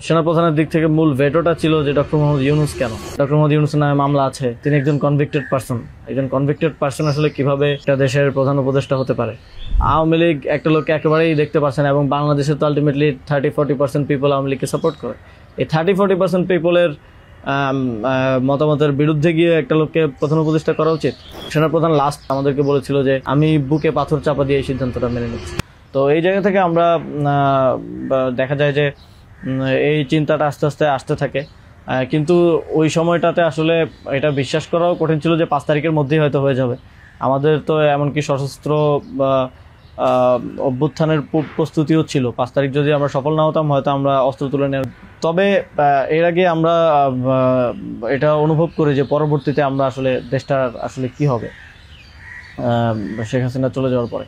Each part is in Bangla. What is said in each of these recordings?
সেনাপ্রধানের দিক থেকে মূল ভেটোটা ছিল যে ডক্টর মোহাম্মদ ইউনূস কেন, ডক্টর মোহাম্মদ ইউনূসের নামে মামলা আছে, তিনি একজন কনভিক্টেড পারসন। একজন কনভিক্টেড পারসন আসলে কিভাবে একটা দেশের প্রধান উপদেষ্টা হতে পারে? আওয়ামী লীগ একটা লোককে একেবারেই দেখতে পাচ্ছে না, এবং বাংলাদেশে তো আলটিমেটলি 30-40% পিপল আওয়ামী লীগকে সাপোর্ট করে। এই 30-40% পিপলের মতামতের বিরুদ্ধে গিয়ে একটা লোককে প্রধান উপদেষ্টা করা উচিত? সেনাপ্রধান লাস্ট আমাদেরকে বলেছিল যে আমি বুকে পাথর চাপা দিয়ে এই সিদ্ধান্তটা মেনে নিচ্ছি। তো এই জায়গা থেকে আমরা দেখা যায় যে এই চিন্তাটা আস্তে আস্তে আসতে থাকে, কিন্তু ওই সময়টাতে আসলে এটা বিশ্বাস করাও কঠিন ছিল যে 5 তারিখের মধ্যেই হয়তো হয়ে যাবে। আমাদের তো এমনকি সশস্ত্র অভ্যুত্থানের প্রস্তুতিও ছিল। 5 তারিখ যদি আমরা সফল না হতাম হয়তো আমরা অস্ত্র তুলে নেব। তবে এর আগে আমরা এটা অনুভব করি যে পরবর্তীতে আমরা আসলে দেশটার আসলে কি হবে শেখ হাসিনা চলে যাওয়ার পরে।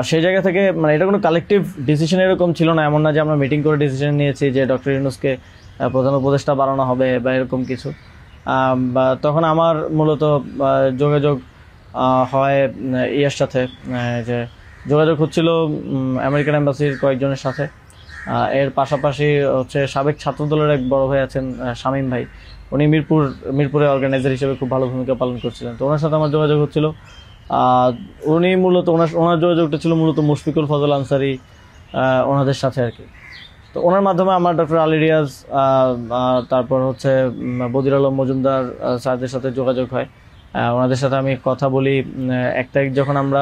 সেই জায়গা থেকে মানে এটা কোনো কালেকটিভ ডিসিশন এরকম ছিল না, এমন না যে আমরা মিটিং করে ডিসিশন নিয়েছি যে ডক্টর ইউনূসকে প্রধান উপদেষ্টা বানানো হবে বা এরকম কিছু। তখন আমার মূলত যোগাযোগ হয় ইয়ের সাথে, যে যোগাযোগ হচ্ছিল আমেরিকান এম্বাসির কয়েকজনের সাথে। এর পাশাপাশি হচ্ছে সাবেক ছাত্রদলের এক বড় ভাই আছেন শামীম ভাই, উনি মিরপুরে অর্গানাইজার হিসেবে খুব ভালো ভূমিকা পালন করছিলেন। তো ওনার সাথে আমার যোগাযোগ হচ্ছিল। উনি মূলত ওনার যোগাযোগটা ছিল মূলত মুশফিকুল ফজল আনসারি ওনাদের সাথে আর কি। তো ওনার মাধ্যমে আমার ডক্টর আলী রিয়াজ, তারপর হচ্ছে বদির আলম মজুমদার স্যারদের সাথে যোগাযোগ হয়। ওনাদের সাথে আমি কথা বলি। 1 তারিখ যখন আমরা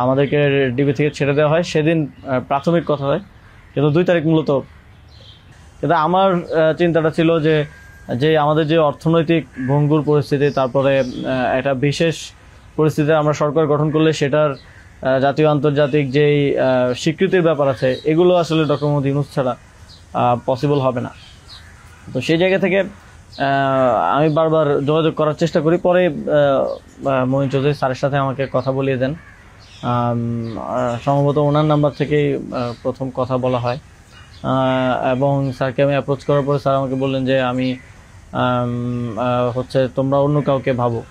আমাদেরকে ডিবি থেকে ছেড়ে দেওয়া হয় সেদিন প্রাথমিক কথা হয়, কিন্তু 2 তারিখ মূলত। কিন্তু আমার চিন্তাটা ছিল যে আমাদের যে অর্থনৈতিক ভঙ্গুর পরিস্থিতি, তারপরে একটা বিশেষ পরিস্থিতিতে আমরা সরকার গঠন করলে সেটার জাতীয় আন্তর্জাতিক যেই স্বীকৃতির ব্যাপার আছে, এগুলো আসলে ডক্টর মোহাম্মদ ইউনূস ছাড়া পসিবল হবে না। তো সেই জায়গা থেকে আমি বারবার যোগাযোগ করার চেষ্টা করি। পরে মঈন চৌধুরী স্যারের সাথে আমাকে কথা বলিয়ে দেন। সম্ভবত ওনার নাম্বার থেকেই প্রথম কথা বলা হয়, এবং স্যারকে আমি অ্যাপ্রোচ করার পরে স্যার আমাকে বললেন যে আমি হচ্ছে তোমরা অন্য কাউকে ভাবো।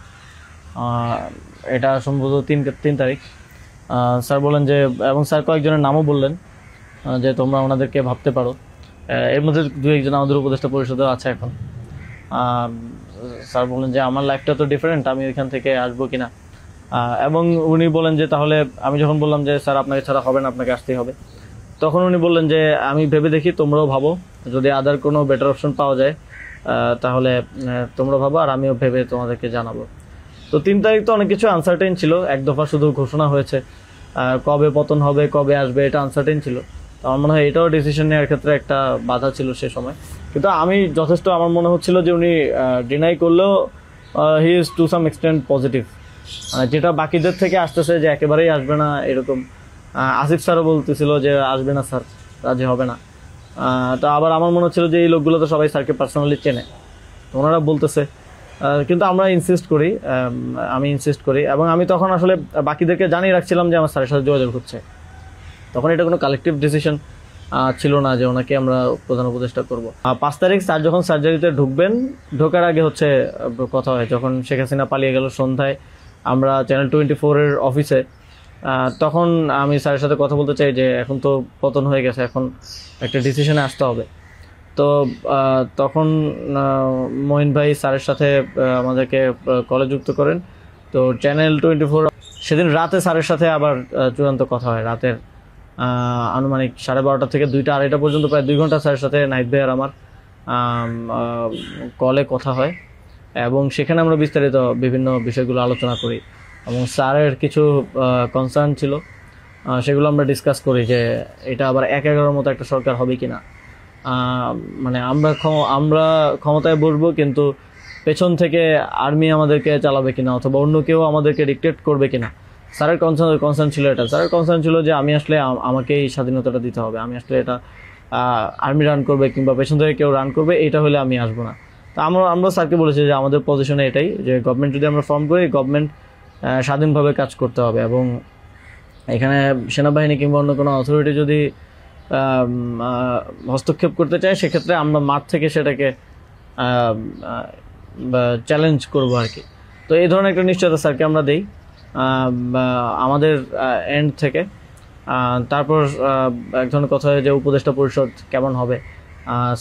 এটা সম্ভবত 3 তারিখ। স্যার বললেন যে, এবং স্যার কয়েকজনের নামও বললেন যে তোমরা ওনাদেরকে ভাবতে পারো। এর মধ্যে 2-1 জন আমাদের উপদেষ্টা পরিষদেও আছে এখন। স্যার বললেন যে আমার লাইফটা তো ডিফারেন্ট, আমি ওইখান থেকে আসবো কিনা। এবং উনি বলেন যে তাহলে, আমি যখন বললাম যে স্যার আপনাকে ছাড়া হবে না, আপনাকে আসতেই হবে, তখন উনি বললেন যে আমি ভেবে দেখি, তোমরাও ভাবো, যদি আদার কোনো বেটার অপশন পাওয়া যায় তাহলে তোমরা ভাবো, আর আমিও ভেবে তোমাদেরকে জানাবো। তো 3 তারিখ তো অনেক কিছু আনসার্টেন ছিল, এক দফা শুধু ঘোষণা হয়েছে, কবে পতন হবে, কবে আসবে, এটা আনসার্টেন ছিল। তো আমার মনে হয় এটাও ডিসিশন নেওয়ার ক্ষেত্রে একটা বাধা ছিল সে সময়। কিন্তু আমি যথেষ্ট, আমার মনে হচ্ছিল যে উনি ডিনাই করলেও he is to some extent positive, যেটা বাকিদের থেকে আসতেছে যে একেবারেই আসবে না এরকম। আসিফ স্যারও বলতেছিল যে আসবে না স্যার, রাজি হবে না। তো আবার আমার মনে হচ্ছিল যে এই লোকগুলো তো সবাই স্যারকে পার্সোনালি চেনে, তো ওনারা বলতেছে, কিন্তু আমরা আমি ইনসিস্ট করি, এবং আমি তখন আসলে বাকিদেরকে জানিয়ে রাখছিলাম যে আমার স্যারের সাথে যোগাযোগ হচ্ছে। তখন এটা কোনো কালেকটিভ ডিসিশন ছিল না যে ওনাকে আমরা প্রধান উপদেষ্টা করব। 5 তারিখ স্যার যখন সার্জারিতে ঢোকার আগে হচ্ছে কথা হয়, যখন শেখ হাসিনা পালিয়ে গেল সন্ধ্যায় আমরা চ্যানেল 24-এর অফিসে, তখন আমি স্যারের সাথে কথা বলতে চাই যে এখন তো পতন হয়ে গেছে, এখন একটা ডিসিশনে আসতে হবে। তো তখন মঈন ভাই স্যারের সাথে আমাদেরকে কলে যুক্ত করেন। তো চ্যানেল 24 সেদিন রাতে স্যারের সাথে আবার চূড়ান্ত কথা হয়, রাতের আনুমানিক 12:30 থেকে 2টা-2:30 পর্যন্ত প্রায় 2 ঘন্টা স্যারের সাথে নাইট ভাই আর আমার কলে কথা হয়, এবং সেখানে আমরা বিস্তারিত বিভিন্ন বিষয়গুলো আলোচনা করি, এবং স্যারের কিছু কনসার্ন ছিল সেগুলো আমরা ডিসকাস করি যে এটা আবার 1-11 মতো একটা সরকার হবে কিনা, মানে আমরা ক্ষমতায় বসবো কিন্তু পেছন থেকে আর্মি আমাদেরকে চালাবে কিনা, অথবা অন্য কেউ আমাদেরকে ডিক্টেট করবে কিনা। স্যারের কনসার্ন ছিল এটা। স্যারের কনসার্ন ছিল যে আমি আসলে আমাকেই স্বাধীনতাটা দিতে হবে, আমি আসলে এটা আর্মি রান করবে কিংবা পেছন থেকে কেউ রান করবে, এটা হলে আমি আসবো না। তো আমরা স্যারকে বলেছি যে আমাদের পজিশনে এটাই, যে গভর্নমেন্ট যদি আমরা ফর্ম করি, গভর্নমেন্ট স্বাধীনভাবে কাজ করতে হবে, এবং এখানে সেনাবাহিনী কিংবা অন্য কোনো অথরিটি যদি হস্তক্ষেপ করতে চায় সেক্ষেত্রে আমরা মাঠ থেকে সেটাকে চ্যালেঞ্জ করবো আর কি। তো এই ধরনের একটা নিশ্চয়তা স্যারকে আমরা দেই আমাদের এন্ড থেকে। তারপর এক ধরনের কথা হয় যে উপদেষ্টা পরিষদ কেমন হবে,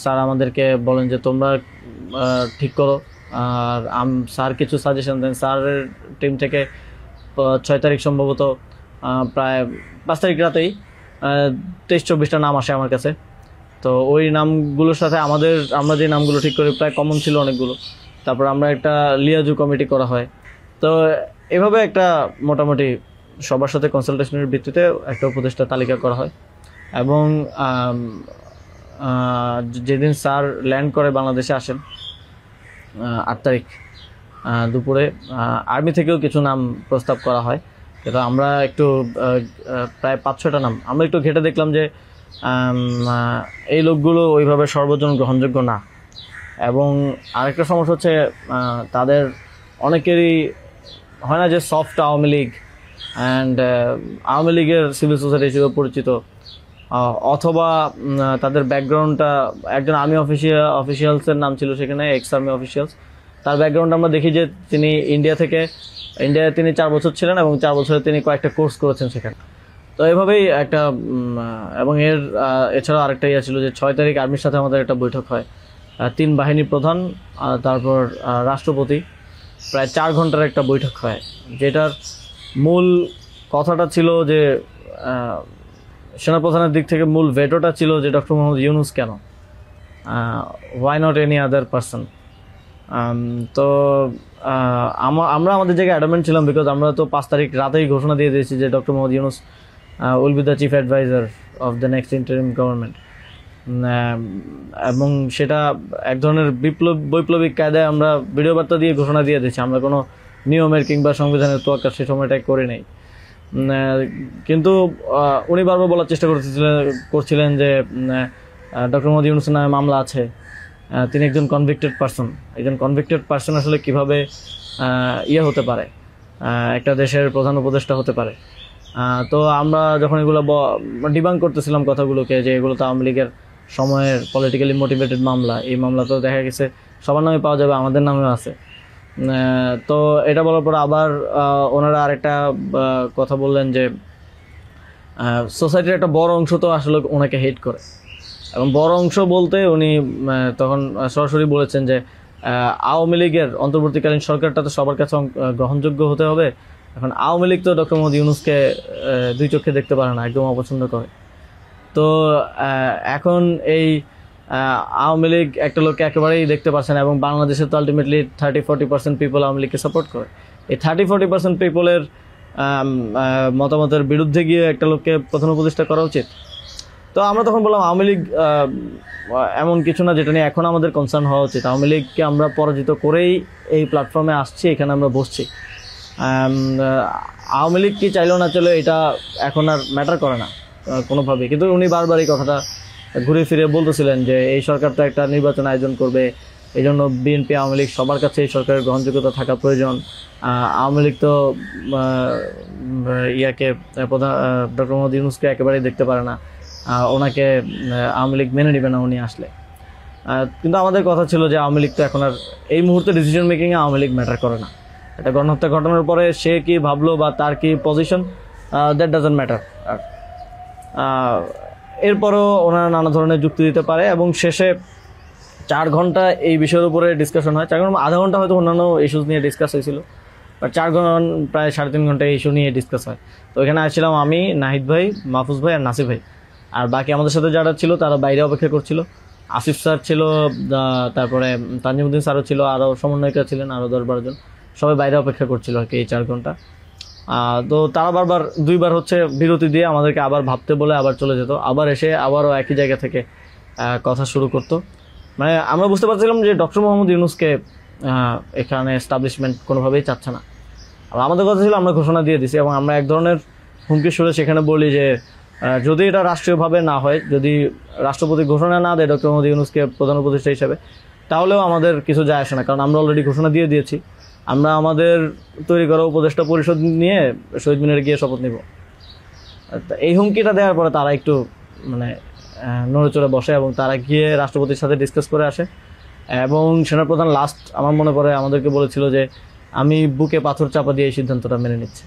স্যার আমাদেরকে বলেন যে তোমরা ঠিক করো, আর স্যার কিছু সাজেশন দেন। স্যারের টিম থেকে 6 তারিখ সম্ভবত প্রায় 5 তারিখ রাতেই 23-24টা নাম আসে আমার কাছে। তো ওই নামগুলোর সাথে আমরা যে নামগুলো ঠিক করি প্রায় কমন ছিল অনেকগুলো। তারপর আমরা একটা লিয়াজু কমিটি করা হয়। তো এভাবে একটা মোটামুটি সবার সাথে কনসালটেশনের ভিত্তিতে একটা উপদেষ্টা তালিকা করা হয়। এবং যেদিন স্যার ল্যান্ড করে বাংলাদেশে আসেন 8 তারিখ দুপুরে, আর্মি থেকেও কিছু নাম প্রস্তাব করা হয়। কিন্তু আমরা একটু প্রায় 5-6টা নাম আমরা একটু ঘেটে দেখলাম যে এই লোকগুলো ওইভাবে সর্বজন গ্রহণযোগ্য না। এবং আরেকটা সমস্যা হচ্ছে তাদের অনেকেরই হয় না যে সফট আওয়ামী লীগ অ্যান্ড আওয়ামী লীগের সিভিল সোসাইটি হিসেবে পরিচিত, অথবা তাদের ব্যাকগ্রাউন্ডটা একজন আর্মি অফিসিয়ালসের নাম ছিল সেখানে, এক্স আর্মি অফিসিয়ালস। তার ব্যাকগ্রাউন্ড আমরা দেখি যে তিনি ইন্ডিয়ায় তিনি 4 বছর ছিলেন এবং 4 বছরে তিনি কয়েকটা কোর্স করেছেন সেখানে। তো এভাবেই একটা এবং এছাড়াও আরেকটা ইয়ে ছিল যে 6 তারিখ আর্মির সাথে আমাদের একটা বৈঠক হয়, 3 বাহিনী প্রধান তারপর রাষ্ট্রপতি, প্রায় 4 ঘন্টার একটা বৈঠক হয়। যেটার মূল কথাটা ছিল যে সেনাপ্রধানের দিক থেকে মূল ভেটোটা ছিল যে ডক্টর মোহাম্মদ ইউনূস কেন, why not any other person. তো আমরা আমাদের জায়গায় অ্যাডামেন্ট ছিলাম, বিকজ আমরা তো 5 তারিখ রাতেই ঘোষণা দিয়ে দিয়েছি যে doctor Mohammad Yunus will be the chief adviser of the next interim government. এবং সেটা এক ধরনের বৈপ্লবিক কায়দায় আমরা ভিডিও বার্তা দিয়ে ঘোষণা দিয়ে দিয়েছি। আমরা কোনো নিয়মের কিংবা সংবিধানের তোয়াক্কা সে সময়টাই করি নাই। কিন্তু উনি বারবার বলার চেষ্টা করছিলেন যে ডক্টর মোহাম্মদ ইউনূসের নামে মামলা আছে, তিনি একজন কনভিক্টেড পারসন। একজন কনভিক্টেড পারসন আসলে কিভাবে হতে পারে, একটা দেশের প্রধান উপদেষ্টা হতে পারে। তো আমরা যখন এগুলো ডিবাঙ্ক করতেছিলাম কথাগুলোকে, যে এগুলো তো আওয়ামী লীগের সময়ের পলিটিক্যালি মোটিভেটেড মামলা, এই মামলা তো দেখা গেছে সবার নামে পাওয়া যাবে, আমাদের নামেও আছে। তো এটা বলার পর আবার ওনারা আরেকটা কথা বললেন যে সোসাইটির একটা বড় অংশ তো আসলে ওনাকে হেট করে। এবং বড় অংশ বলতে উনি তখন সরাসরি বলেছেন যে আওয়ামী লীগের অন্তর্বর্তীকালীন সরকারটা তো সবার কাছে গ্রহণযোগ্য হতে হবে। এখন আওয়ামী লীগ তো ডক্টর মোহাম্মদ ইউনূসকে 2 চোখে দেখতে পারে না, একদম অপছন্দ করে। তো এখন এই আওয়ামী লীগ একটা লোককে একেবারেই দেখতে পাচ্ছে না, এবং বাংলাদেশে তো আলটিমেটলি 30-40% পিপল আওয়ামী লীগকে সাপোর্ট করে। এই 30-40% পিপলের মতামতের বিরুদ্ধে গিয়ে একটা লোককে প্রধান উপদেষ্টা করা উচিত। তো আমরা তখন বললাম আওয়ামী লীগ এমন কিছু না যেটা নিয়ে এখন আমাদের কনসার্ন হওয়া উচিত। আওয়ামী লীগকে আমরা পরাজিত করেই এই প্ল্যাটফর্মে আসছি, এখানে আমরা বসছি। আওয়ামী লীগ কি চাইলেও না চলে এটা এখন আর ম্যাটার করে না কোনোভাবেই। কিন্তু উনি বারবার এই কথাটা ঘুরে ফিরে বলতেছিলেন যে এই সরকার তো একটা নির্বাচন আয়োজন করবে, এই জন্য বিএনপি আওয়ামী লীগ সবার কাছে এই সরকারের গ্রহণযোগ্যতা থাকা প্রয়োজন। আওয়ামী লীগ তো ডক্টর মোহাম্মদ ইউনূসকে একেবারেই দেখতে পারে না, ওনাকে আওয়ামী লীগ মেনে নেবে না উনি আসলে। কিন্তু আমাদের কথা ছিল যে আওয়ামী লীগ তো এখন আর এই মুহূর্তে ডিসিশন মেকিংয়ে আওয়ামী লীগ ম্যাটার করে না। এটা গণহত্যা ঘটনার পরে সে কি ভাবলো বা তার কি পজিশন, দ্যাট ডাজন্ট ম্যাটার। এরপরও ওনারা নানা ধরনের যুক্তি দিতে পারে, এবং শেষে 4 ঘন্টা এই বিষয়ের উপরে ডিসকাশন হয়। 4 ঘন্টা, আধা ঘন্টা হয়তো অন্যান্য ইস্যুস নিয়ে ডিসকাস হয়েছিল, বাট 4 ঘন্টা প্রায় 3.5 ঘন্টা ইস্যু নিয়ে ডিসকাস হয়। তো এখানে আসছিলাম আমি, নাহিদ ভাই, মাহফুজ ভাই আর নাসির ভাই, আর বাকি আমাদের সাথে যারা ছিল তারা বাইরে অপেক্ষা করছিল। আসিফ স্যার ছিল, তারপরে তানজিমুদ্দিন স্যারও ছিল, আরও সমন্বয়িকা ছিলেন আরও 10-12 জন, সবাই বাইরে অপেক্ষা করছিল আর কি এই 4 ঘন্টা। তো তারা বারবার 2বার হচ্ছে বিরতি দিয়ে আমাদেরকে আবার ভাবতে বলে আবার চলে যেত, আবার এসে আবারও একই জায়গা থেকে কথা শুরু করতো। মানে আমরা বুঝতে পারছিলাম যে ডক্টর মোহাম্মদ ইউনূসকে এখানে এস্টাবলিশমেন্ট কোনোভাবেই চাচ্ছে না। আর আমাদের কথা ছিল আমরা ঘোষণা দিয়ে দিছি, এবং আমরা এক ধরনের হুমকি সুরে সেখানে বলি যে যদি এটা রাষ্ট্রীয়ভাবে না হয়, যদি রাষ্ট্রপতি ঘোষণা না দেয় ডক্টর মোহাম্মদ ইউনূসকে প্রধান উপদেষ্টা হিসেবে, তাহলেও আমাদের কিছু যায় আসে না, কারণ আমরা অলরেডি ঘোষণা দিয়ে দিয়েছি। আমরা আমাদের তৈরি করা উপদেষ্টা পরিষদ নিয়ে শহীদ মিনারে গিয়ে শপথ নিব। এই হুমকিটা দেওয়ার পরে তারা একটু মানে নড়ে চড়ে বসে, এবং তারা গিয়ে রাষ্ট্রপতির সাথে ডিসকাস করে আসে। এবং সেনাপ্রধান লাস্ট আমার মনে পড়ে আমাদেরকে বলেছিল যে আমি বুকে পাথর চাপা দিয়ে এই সিদ্ধান্তটা মেনে নিচ্ছি।